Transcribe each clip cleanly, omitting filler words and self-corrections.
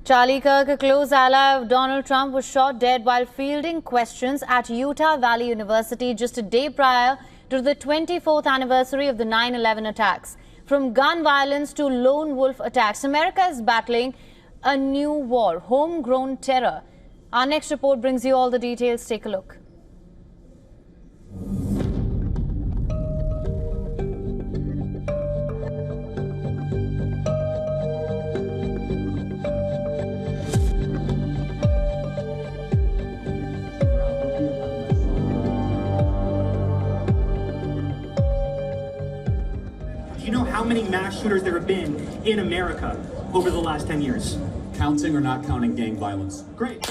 Charlie Kirk, a close ally of Donald Trump, was shot dead while fielding questions at Utah Valley University just a day prior to the 24th anniversary of the 9/11 attacks. From gun violence to lone wolf attacks, America is battling a new war, homegrown terror. Our next report brings you all the details. Take a look. Do you know how many mass shooters there have been in America over the last 10 years? Counting or not counting gang violence? Great.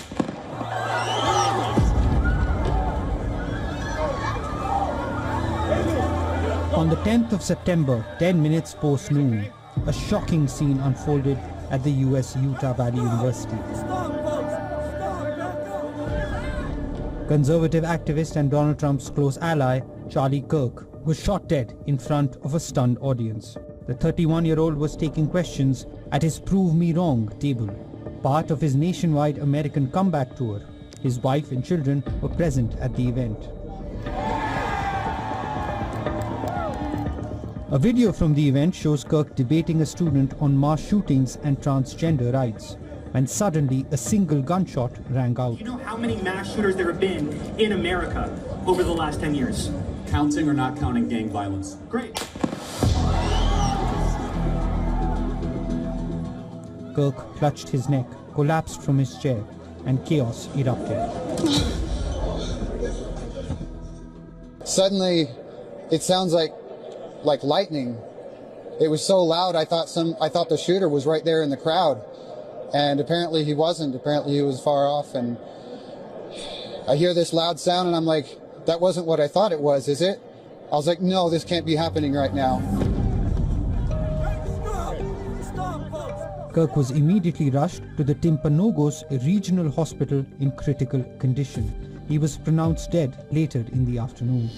On the 10th of September, 10 minutes post-noon, a shocking scene unfolded at the US Utah Valley University. Conservative activist and Donald Trump's close ally, Charlie Kirk, was shot dead in front of a stunned audience. The 31-year-old was taking questions at his Prove Me Wrong table, part of his nationwide American comeback tour. His wife and children were present at the event. A video from the event shows Kirk debating a student on mass shootings and transgender rights, when suddenly a single gunshot rang out. Do you know how many mass shooters there have been in America over the last 10 years? Counting or not counting gang violence? Great. Kirk clutched his neck, collapsed from his chair, and chaos erupted. Suddenly, it sounds like lightning. It was so loud, I thought the shooter was right there in the crowd, and apparently he wasn't. Apparently he was far off, and I hear this loud sound, and I'm like, that wasn't what I thought it was, is it? I was like, no, this can't be happening right now. Kirk was immediately rushed to the Timpanogos Regional Hospital in critical condition. He was pronounced dead later in the afternoon.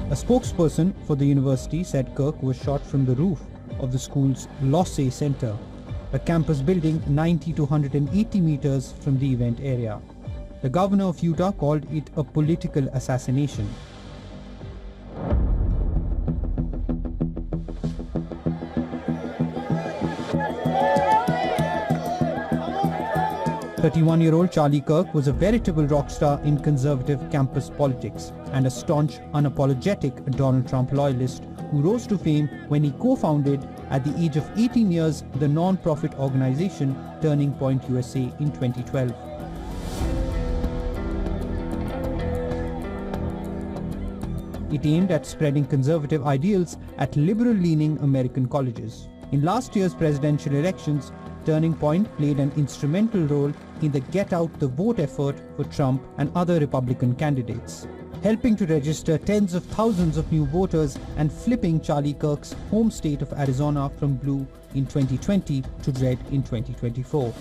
A spokesperson for the university said Kirk was shot from the roof of the school's Losse Center, a campus building 90 to 180 meters from the event area. The governor of Utah called it a political assassination. "31-year-old Charlie Kirk was a veritable rock star in conservative campus politics and a staunch, unapologetic Donald Trump loyalist who rose to fame when he co-founded, at the age of 18 years, the non-profit organization Turning Point USA in 2012. It aimed at spreading conservative ideals at liberal-leaning American colleges. In last year's presidential elections, Turning Point played an instrumental role in the Get Out the Vote effort for Trump and other Republican candidates, helping to register tens of thousands of new voters and flipping Charlie Kirk's home state of Arizona from blue in 2020 to red in 2024.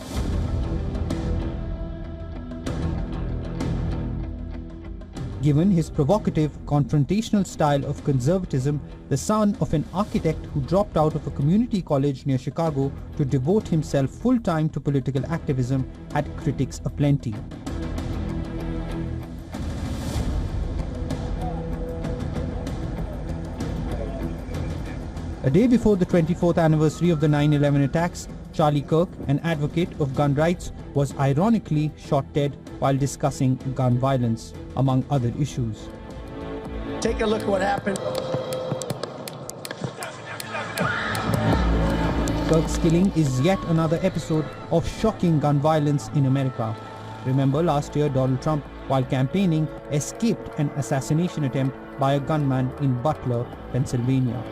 Given his provocative, confrontational style of conservatism, the son of an architect who dropped out of a community college near Chicago to devote himself full-time to political activism had critics aplenty. A day before the 24th anniversary of the 9/11 attacks, Charlie Kirk, an advocate of gun rights, was ironically shot dead while discussing gun violence, among other issues. Take a look at what happened. Kirk's killing is yet another episode of shocking gun violence in America. Remember last year Donald Trump, while campaigning, escaped an assassination attempt by a gunman in Butler, Pennsylvania.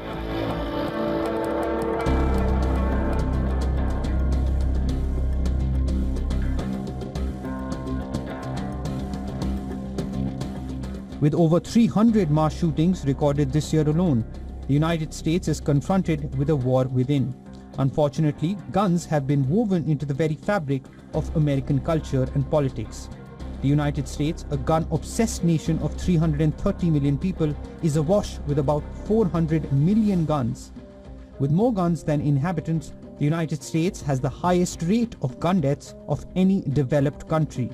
With over 300 mass shootings recorded this year alone, the United States is confronted with a war within. Unfortunately, guns have been woven into the very fabric of American culture and politics. The United States, a gun-obsessed nation of 330 million people, is awash with about 400 million guns. With more guns than inhabitants, the United States has the highest rate of gun deaths of any developed country.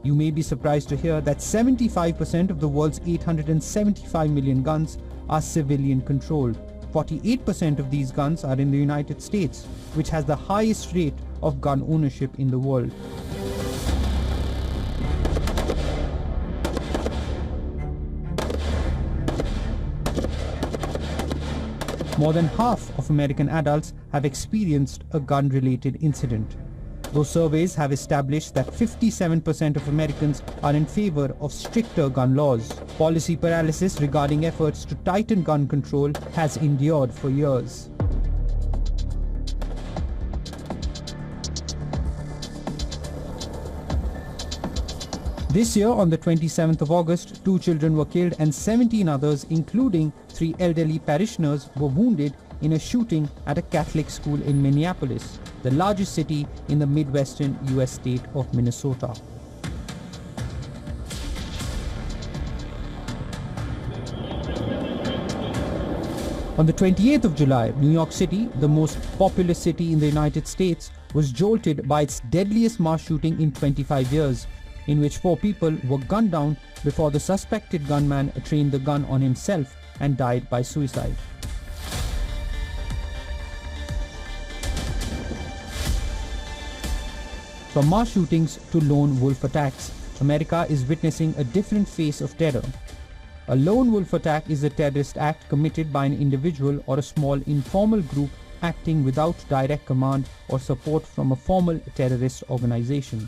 You may be surprised to hear that 75% of the world's 875 million guns are civilian controlled. 48% of these guns are in the United States, which has the highest rate of gun ownership in the world. More than half of American adults have experienced a gun-related incident. Those surveys have established that 57% of Americans are in favor of stricter gun laws. Policy paralysis regarding efforts to tighten gun control has endured for years. This year, on the 27th of August, 2 children were killed and 17 others, including 3 elderly parishioners, were wounded in a shooting at a Catholic school in Minneapolis, the largest city in the Midwestern US state of Minnesota. On the 28th of July, New York City, the most populous city in the United States, was jolted by its deadliest mass shooting in 25 years, in which 4 people were gunned down before the suspected gunman trained the gun on himself and died by suicide. From mass shootings to lone wolf attacks, America is witnessing a different face of terror. A lone wolf attack is a terrorist act committed by an individual or a small informal group acting without direct command or support from a formal terrorist organization.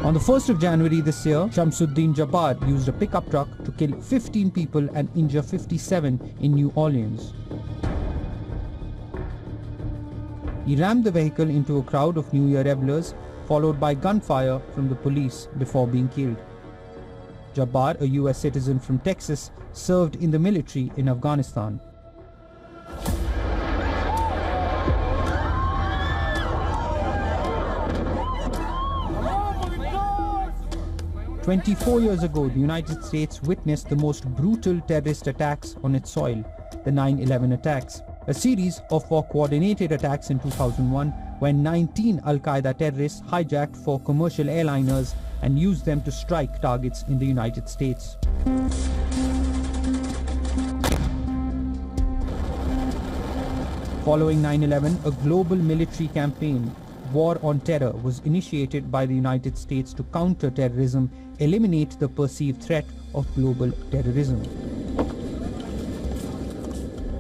On the 1st of January this year, Shamsuddin Jabbar used a pickup truck to kill 15 people and injure 57 in New Orleans. He rammed the vehicle into a crowd of New Year revelers, followed by gunfire from the police before being killed. Jabbar, a US citizen from Texas, served in the military in Afghanistan. 24 years ago, the United States witnessed the most brutal terrorist attacks on its soil, the 9/11 attacks, a series of 4 coordinated attacks in 2001 when 19 Al-Qaeda terrorists hijacked 4 commercial airliners and used them to strike targets in the United States. Following 9/11, a global military campaign, War on Terror, was initiated by the United States to counter terrorism, eliminate the perceived threat of global terrorism.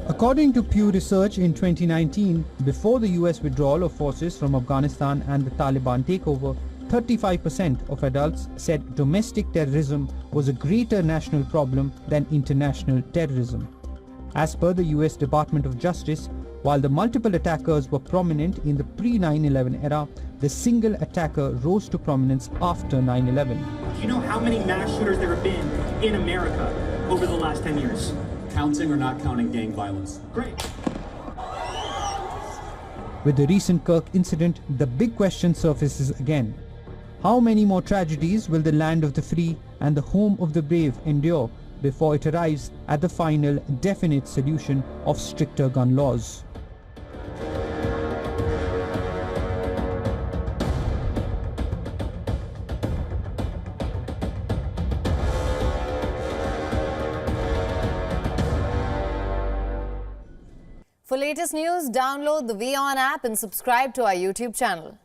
According to Pew Research in 2019, before the US withdrawal of forces from Afghanistan and the Taliban takeover, 35% of adults said domestic terrorism was a greater national problem than international terrorism. As per the US Department of Justice, while the multiple attackers were prominent in the pre-9/11 era, the single attacker rose to prominence after 9/11. Do you know how many mass shooters there have been in America over the last 10 years? Counting or not counting gang violence? Great. With the recent Kirk incident, the big question surfaces again. How many more tragedies will the land of the free and the home of the brave endure before it arrives at the final, definite solution of stricter gun laws? For latest news, download the WION app and subscribe to our YouTube channel.